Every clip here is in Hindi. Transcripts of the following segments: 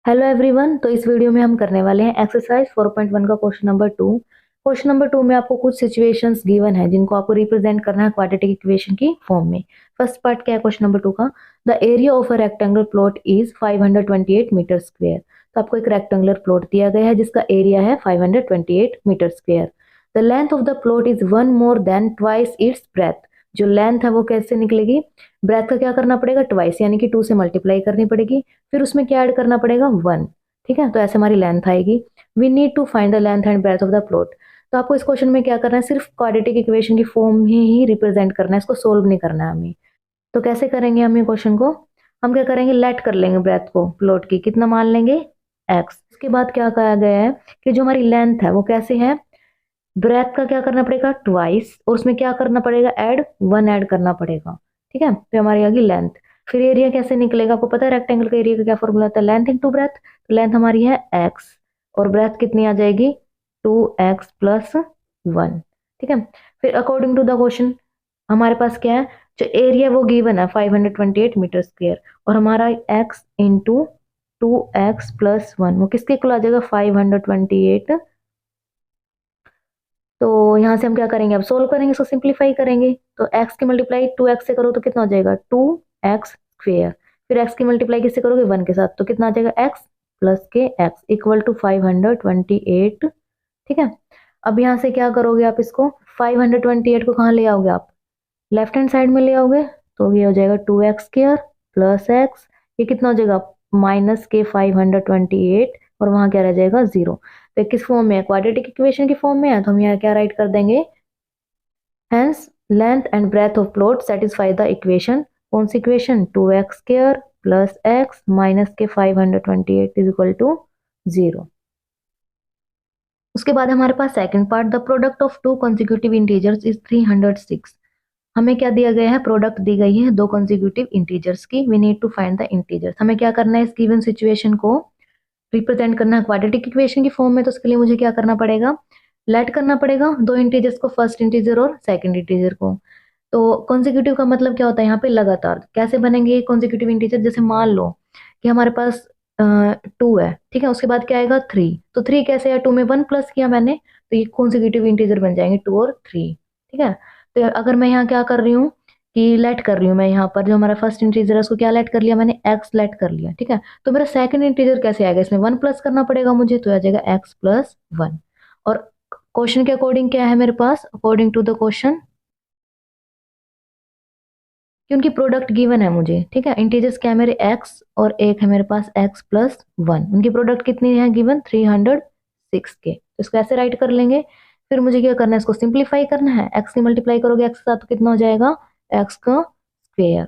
Hello everyone. तो इस वीडियो में हम करने वाले हैं एक्सरसाइज 4.1 का क्वेश्चन नंबर 2। क्वेश्चन नंबर 2 में आपको कुछ सिचुएशंस गिवन है जिनको आपको रिप्रेजेंट करना है क्वाड्रेटिक इक्वेशन की फॉर्म में। फर्स्ट पार्ट क्या है क्वेश्चन नंबर 2 का? The area of a rectangular plot is 528 metre square. तो आपको एक रेक्टेंगुलर प्लॉट दिया गया है जिसका एरिया है 528 metre square. The length of the plot is one more than twice its breadth. जो लेंथ है वो कैसे निकलेगी? ब्रेथ का क्या करना पड़ेगा? ट्वाइस, यानी कि 2 से मल्टीप्लाई करनी पड़ेगी, फिर उसमें क्या ऐड करना पड़ेगा? 1। ठीक है, तो ऐसे हमारी लेंथ आएगी। We need to find the length and breadth of the plot. तो आपको इस क्वेश्चन में क्या करना है? सिर्फ क्वाड्रेटिक इक्वेशन की फॉर्म में ही रिप्रेजेंट करना है, इसको सोल्व नहीं करना है हमें। तो कैसे करेंगे हम ये क्वेश्चन को? हम क्या करेंगे, लेट कर लेंगे ब्रेथ को प्लॉट की, कितना मान लेंगे? एक्स। इसके बाद क्या कहा गया है कि जो हमारी लेंथ है वो कैसे है? ब्रेथ का क्या करना पड़ेगा? ट्वाइस, और उसमें क्या करना पड़ेगा? ऐड 1 ऐड करना पड़ेगा। ठीक है, तो हमारी आ गई लेंथ। फिर एरिया कैसे निकलेगा? आपको पता है रेक्टेंगल का एरिया का क्या फॉर्मूला होता है? Length into breadth. तो लेंथ हमारी है एक्स, और ब्रेथ कितनी आ जाएगी? 2x plus 1। ठीक है, फिर अकॉर्डिंग टू द क्वेश्चन हमारे पास क्या है? जो एरिया वो गिवन है 528 मीटर स्क्वायर, और हमारा x इंटू 2x प्लस 1 वो किसके इक्वल आ जाएगा? 528। तो यहाँ से हम क्या करेंगे, अब सोल्व करेंगे, इसको सिंप्लीफाई करेंगे। तो x की मल्टीप्लाई 2x से करो तो कितना हो जाएगा? 2x square. फिर x की मल्टीप्लाई किससे करोगे? 1 के साथ, तो कितना आ जाएगा? x प्लस के x इक्वल टू 528। ठीक है, अब यहाँ से क्या करोगे आप? इसको 528 को कहाँ ले आओगे आप? लेफ्ट हैंड साइड में ले आओगे, तो ये हो जाएगा 2x स्क्वेयर प्लस एक्स। ये कितना हो जाएगा? माइनस के 528, और वहां क्या रह जाएगा? 0। तो किस फॉर्म में है? क्वाड्रेटिक इक्वेशन की फॉर्म में है, तो हम यहाँ क्या राइट कर देंगे? Hence length and breadth of plot satisfy the equation. कौन सी equation? 2x square plus x minus के 528 इज इक्वल टू 0। उसके बाद हमारे पास second part, the product of two consecutive integers is 306। हमें क्या दिया गया है? प्रोडक्ट दी गई है दो कॉन्जिक्यूटिव इंटीजर्स की। We need to find the integers. हमें क्या करना है? इस गिवन सिचुएशन को रिप्रेजेंट करना है क्वाड्रेटिक इक्वेशन की फॉर्म में। तो उसके लिए मुझे क्या करना पड़ेगा? लेट करना पड़ेगा दो इंटीजर्स को, फर्स्ट इंटीजर और सेकंड इंटीजर को। तो कॉन्जिक्यूटिव का मतलब क्या होता है यहाँ पे? लगातार। कैसे बनेंगे कॉन्जिक्यूटिव इंटीजर? जैसे मान लो कि हमारे पास 2 है, ठीक है, उसके बाद क्या आएगा? 3। तो 3 कैसे है? 2 में 1 प्लस किया मैंने, तो ये कॉन्जिक्यूटिव इंटीजर बन जाएंगे 2 और 3। ठीक है, तो अगर मैं यहाँ क्या कर रही हूँ कि लेट कर रही हूँ, मैं यहाँ पर जो हमारा फर्स्ट इंटीजर है उसको क्या लेट कर लिया मैंने? एक्स लेट कर लिया। ठीक है, तो मेरा सेकंड इंटीजर कैसे आएगा? इसमें 1 प्लस करना पड़ेगा मुझे, तो आ जाएगा एक्स प्लस 1। और क्वेश्चन के अकॉर्डिंग क्या है मेरे पास? अकॉर्डिंग टू द क्वेश्चन, कि उनकी प्रोडक्ट गिवन है मुझे। ठीक है, इंटीजर्स क्या है मेरे? एक्स, और एक है मेरे पास एक्स प्लस 1। उनकी प्रोडक्ट कितनी है गिवन? 306 के। तो इसको ऐसे राइट कर लेंगे। फिर मुझे क्या करना है? इसको सिंप्लीफाई करना है। एक्स की मल्टीप्लाई करोगे एक्स के साथ तो कितना हो जाएगा? एक्स का स्क्वेयर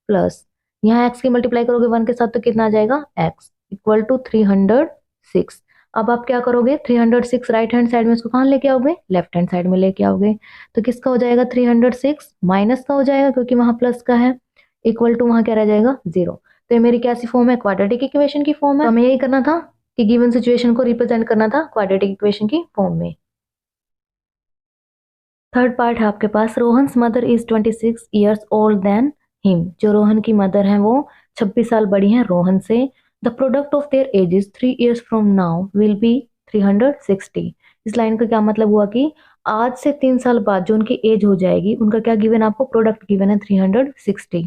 प्लस, यहाँ एक्स की मल्टीप्लाई करोगे 1 के साथ तो कितना आ जाएगा? X equal to 306। अब आप क्या करोगे? 306 राइट हैंड साइड में, इसको कहाँ लेके आओगे? लेफ्ट हैंड साइड में लेके आओगे। तो किसका हो जाएगा? 306 माइनस का हो जाएगा, क्योंकि वहां प्लस का है, इक्वल टू वहां क्या रह जाएगा? 0। तो ये मेरी कैसी फॉर्म है? क्वाड्रेटिक इक्वेशन की फॉर्म है। तो हमें यही करना था कि गिवन सिचुएशन को रिप्रेजेंट करना था क्वाड्रेटिक इक्वेशन की फॉर्म में। थर्ड पार्ट है आपके पास, Rohan's mother is 26 years old than him. जो रोहन की मदर है वो 26 साल बड़ी हैं रोहन से। The product of their edges 3 years from now will be 360। इस लाइन का क्या मतलब हुआ कि आज से 3 साल बाद जो उनकी एज हो जाएगी, उनका क्या गिवन? आपको प्रोडक्ट गिवन है 360।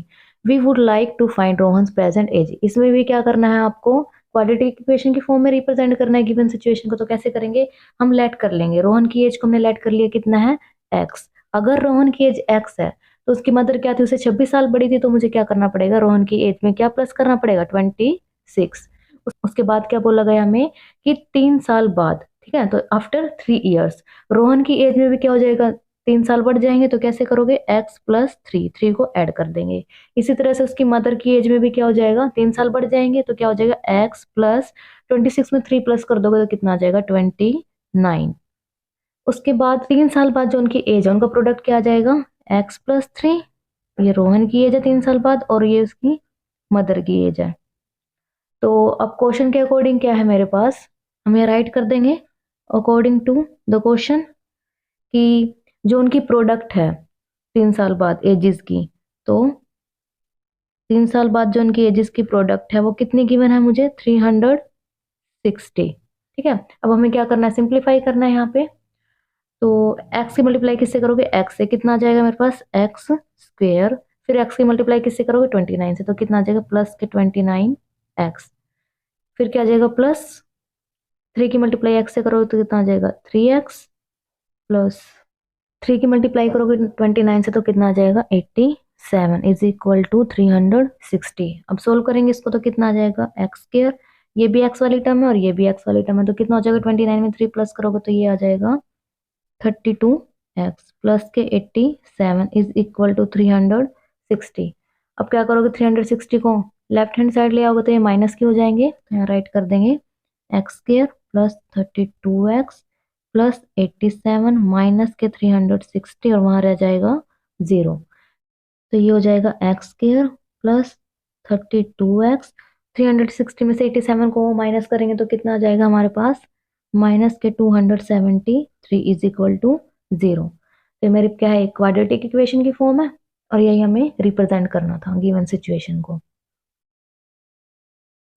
We would like to find Rohan's present age. इसमें भी क्या करना है आपको? क्वाड्रेटिक इक्वेशन की फॉर्म में रिप्रेजेंट करना है गिवन सिचुएशन को। तो कैसे करेंगे? हम लेट कर लेंगे। रोहन की एज को हमने लेट कर लिया, कितना है? एक्स। अगर रोहन की एज एक्स है तो उसकी मदर क्या थी? उसे 26 साल बड़ी थी, तो मुझे क्या करना पड़ेगा? रोहन की एज में क्या प्लस करना पड़ेगा? 26। उसके बाद क्या बोला गया हमें कि 3 साल बाद, ठीक है, तो आफ्टर 3 ईयर्स रोहन की एज में भी क्या हो जाएगा? 3 साल बढ़ जाएंगे। तो कैसे करोगे? एक्स प्लस 3, 3 को ऐड कर देंगे। इसी तरह से उसकी मदर की एज में भी क्या हो जाएगा? 3 साल बढ़ जाएंगे, तो क्या हो जाएगा? एक्स प्लस 26 में 3 प्लस कर दोगे तो कितना आ जाएगा? 29। उसके बाद 3 साल बाद जो उनकी एज है, उनका प्रोडक्ट क्या आ जाएगा? X plus 3। ये रोहन की एज है 3 साल बाद, और ये उसकी मदर की एज है। तो अब क्वेश्चन के अकॉर्डिंग क्या है मेरे पास? हम ये राइट कर देंगे अकॉर्डिंग टू द क्वेश्चन, कि जो उनकी प्रोडक्ट है 3 साल बाद एजेस की, तो 3 साल बाद जो उनकी एजेस की प्रोडक्ट है वो कितनी गिवन है मुझे? 60। ठीक है, अब हमें क्या करना है, सिंप्लीफाई करना है यहाँ पे। तो x की मल्टीप्लाई किससे करोगे, x से कितना आ जाएगा मेरे पास, एक्स स्क्वेयर, फिर x की मल्टीप्लाई किससे करोगे, 29 से, तो कितना आ जाएगा प्लस के 29x, फिर क्या आ जाएगा प्लस 3 की मल्टीप्लाई x से करोगे तो कितना आ जाएगा 3x, प्लस 3 की मल्टीप्लाई करोगे 29 से तो कितना आ जाएगा 87 इज इक्वल टू 360। अब सोल्व करेंगे इसको तो कितना आ जाएगा एक्स स्क्वायर, ये भी एक्स वाली टर्म है और ये भी एक्स वाली टर्म है, तो कितना हो जाएगा 29 में 3 प्लस करोगे तो ये आ जाएगा 32x प्लस के 87 इज इक्वल टू 360। अब क्या करोगे, 360 को लेफ्ट हैंड साइड ले आओगे तो ये माइनस के हो जाएंगे, तो यहाँ राइट कर देंगे x square plus 32x plus 87 minus के 360 और वहां रह जाएगा 0, तो ये हो जाएगा एक्स स्क्वायर प्लस 32x, 360 में से 87 को माइनस करेंगे तो कितना आ जाएगा हमारे पास माइनस के 273 इज इक्वल टू 0। तो मेरी क्या है, क्वाड्रेटिक इक्वेशन की फॉर्म है और यही हमें रिप्रेजेंट करना था गिवन सिचुएशन को।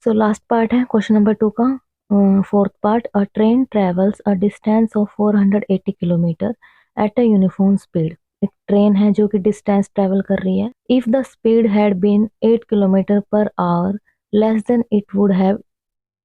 सो लास्ट पार्ट है क्वेश्चन नंबर 2 का, fourth part. A train travels a distance of 480 kilometre at a uniform speed. एक ट्रेन है जो कि डिस्टेंस ट्रेवल कर रही है। If the speed had been 8 kilometre per hour less than it would have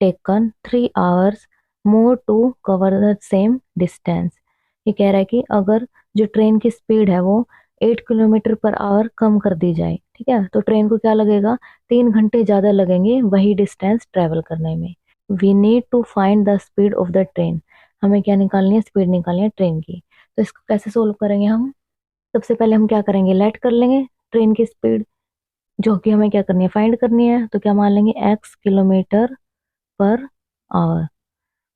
taken 3 hours more to cover the same distance. ये कह रहा है कि अगर जो ट्रेन की स्पीड है वो 8 किलोमीटर पर आवर कम कर दी जाए, ठीक है, तो ट्रेन को क्या लगेगा, 3 घंटे ज़्यादा लगेंगे वही डिस्टेंस ट्रेवल करने में। We need to find the speed of the train. हमें क्या निकालनी है, स्पीड निकालनी है ट्रेन की। तो इसको कैसे सोल्व करेंगे हम, सबसे पहले हम क्या करेंगे, लेट कर लेंगे ट्रेन की स्पीड जो कि हमें क्या करनी है, फाइंड करनी है, तो क्या मान लेंगे x किलोमीटर पर आवर।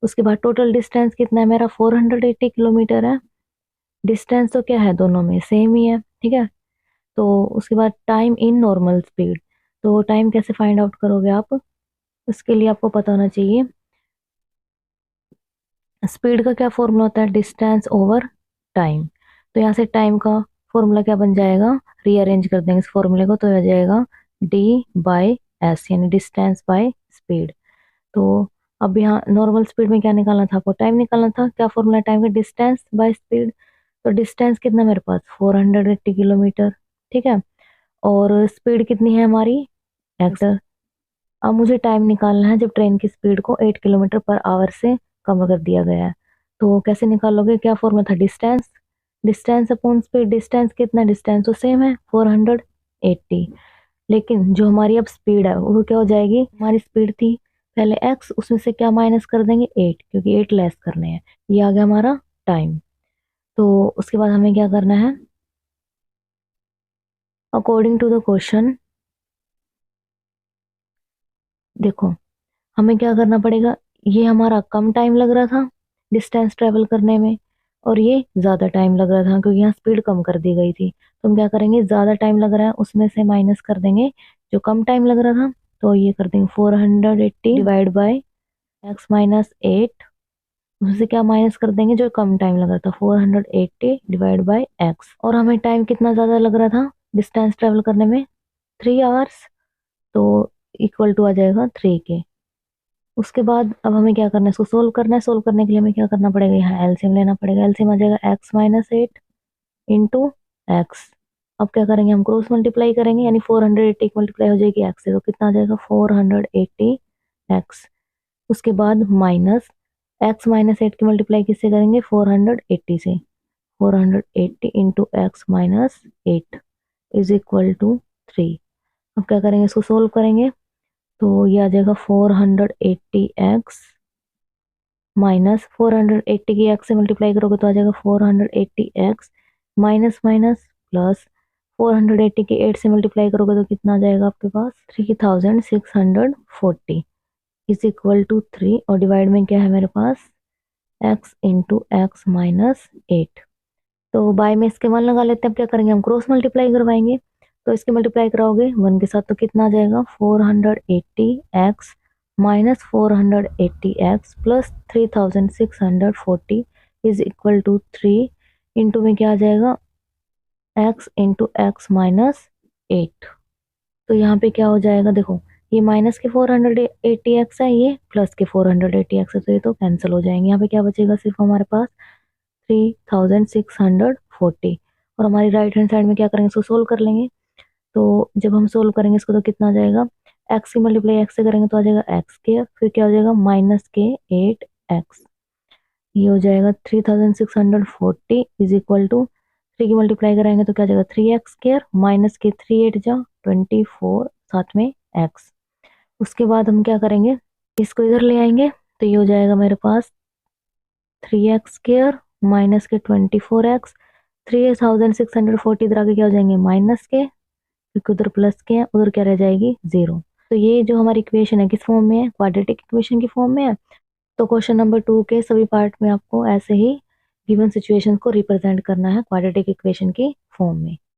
उसके बाद टोटल डिस्टेंस कितना है मेरा, 480 किलोमीटर है। डिस्टेंस तो क्या है, दोनों में सेम ही है, ठीक है। तो उसके बाद टाइम इन नॉर्मल स्पीड, तो टाइम कैसे फाइंड आउट करोगे आप, उसके लिए आपको पता होना चाहिए स्पीड का क्या फॉर्मूला होता है, डिस्टेंस ओवर टाइम। तो यहाँ से टाइम का फॉर्मूला क्या बन जाएगा, रीअरेंज कर देंगे इस फॉर्मूले को, तो आ जाएगा डी बाई एस, यानी डिस्टेंस बाय स्पीड। तो अब यहाँ नॉर्मल स्पीड में क्या निकालना था आपको, टाइम निकालना था, क्या फॉर्मूला टाइम का, डिस्टेंस बाय स्पीड। तो डिस्टेंस कितना मेरे पास 480 किलोमीटर, ठीक है, और स्पीड कितनी है हमारी एक्टर। अब मुझे टाइम निकालना है जब ट्रेन की स्पीड को 8 किलोमीटर पर आवर से कम कर दिया गया है। तो कैसे निकालोगे, क्या फॉर्मूला था, distance, distance upon speed. Distance कितना, डिस्टेंस तो सेम है 480, लेकिन जो हमारी अब स्पीड है वो क्या हो जाएगी, हमारी स्पीड थी पहले x, उसमें से क्या माइनस कर देंगे 8, क्योंकि 8 लेस करने हैं, ये आ गया हमारा टाइम। तो उसके बाद हमें क्या करना है, अकॉर्डिंग टू द क्वेश्चन, देखो हमें क्या करना पड़ेगा, ये हमारा कम टाइम लग रहा था डिस्टेंस ट्रेवल करने में और ये ज़्यादा टाइम लग रहा था क्योंकि यहाँ स्पीड कम कर दी गई थी। तो हम क्या करेंगे, ज़्यादा टाइम लग रहा है उसमें से माइनस कर देंगे जो कम टाइम लग रहा था, तो ये कर देंगे 480 डिवाइड बाई एक्स माइनस 8, उससे क्या माइनस कर देंगे जो कम टाइम लग रहा था 480 डिवाइड बाई एक्स। और हमें टाइम कितना ज़्यादा लग रहा था डिस्टेंस ट्रेवल करने में, 3 आवर्स, तो इक्वल टू आ जाएगा 3 के। उसके बाद अब हमें क्या करना है, इसको सोल्व करना है। सोल्व करने के लिए हमें क्या करना पड़ेगा, यहाँ एलसीएम लेना पड़ेगा। एलसीएम आ जाएगा एक्स माइनस 8 इंटू एक्स। अब क्या करेंगे, हम क्रॉस मल्टीप्लाई करेंगे, यानी 480 मल्टीप्लाई हो जाएगी एक्स से, तो कितना आ जाएगा 480 एक्स। उसके बाद माइनस एक्स माइनस 8 की मल्टीप्लाई किससे करेंगे, 480 से, 480 into x minus 8 is equal to 3। अब क्या करेंगे, इसको सोल्व करेंगे, तो ये आ जाएगा 480 एक्स माइनस 480 की एक्स से मल्टीप्लाई करोगे तो आ जाएगा 480 एक्स माइनस माइनस प्लस 480 की 8 से मल्टीप्लाई करोगे तो कितना आ जाएगा आपके पास 3640 इज इक्वल टू 3, और डिवाइड में क्या है मेरे पास x इंटू एक्स माइनस 8। तो बाय में इसके 1 लगा लेते हैं। अब क्या करेंगे, हम क्रॉस मल्टीप्लाई करवाएंगे, तो इसके मल्टीप्लाई कराओगे 1 के साथ तो कितना आ जाएगा 480 x minus 480 x plus 3640 is equal to 3, into में क्या आ जाएगा x इंटू एक्स माइनस 8। तो यहाँ पे क्या हो जाएगा, देखो ये माइनस के 480x है, ये प्लस के 480x है, तो ये तो कैंसिल हो जाएंगे। यहाँ पे क्या बचेगा, सिर्फ हमारे पास 3640। और हमारी राइट हैंड साइड में क्या करेंगे, इसको सोल्व कर लेंगे। तो जब हम सोल्व करेंगे इसको तो कितना आ जाएगा, एक्स की मल्टीप्लाई एक्स से करेंगे तो आ जाएगा एक्स स्क्वायर, फिर क्या हो जाएगा माइनस के 8x। ये हो जाएगा 3640 इज इक्वल टू 3 की मल्टीप्लाई कराएंगे तो क्या हो जाएगा 3x स्क्वायर माइनस के 3 8 जा 24 साथ में x। उसके बाद हम क्या करेंगे, इसको इधर ले आएंगे तो ये हो जाएगा मेरे पास 3x स्क्वायर माइनस के 24x। 3640 इधर आगे क्या हो जाएंगे माइनस के, क्योंकि उधर प्लस के हैं, उधर क्या रह जाएगी 0। तो ये जो हमारी इक्वेशन है किस फॉर्म में है, क्वाड्रेटिक इक्वेशन की फॉर्म में है। तो क्वेश्चन नंबर 2 के सभी पार्ट में आपको ऐसे ही गिवन सिचुएशन को रिप्रेजेंट करना है क्वाड्रेटिक इक्वेशन की फॉर्म में।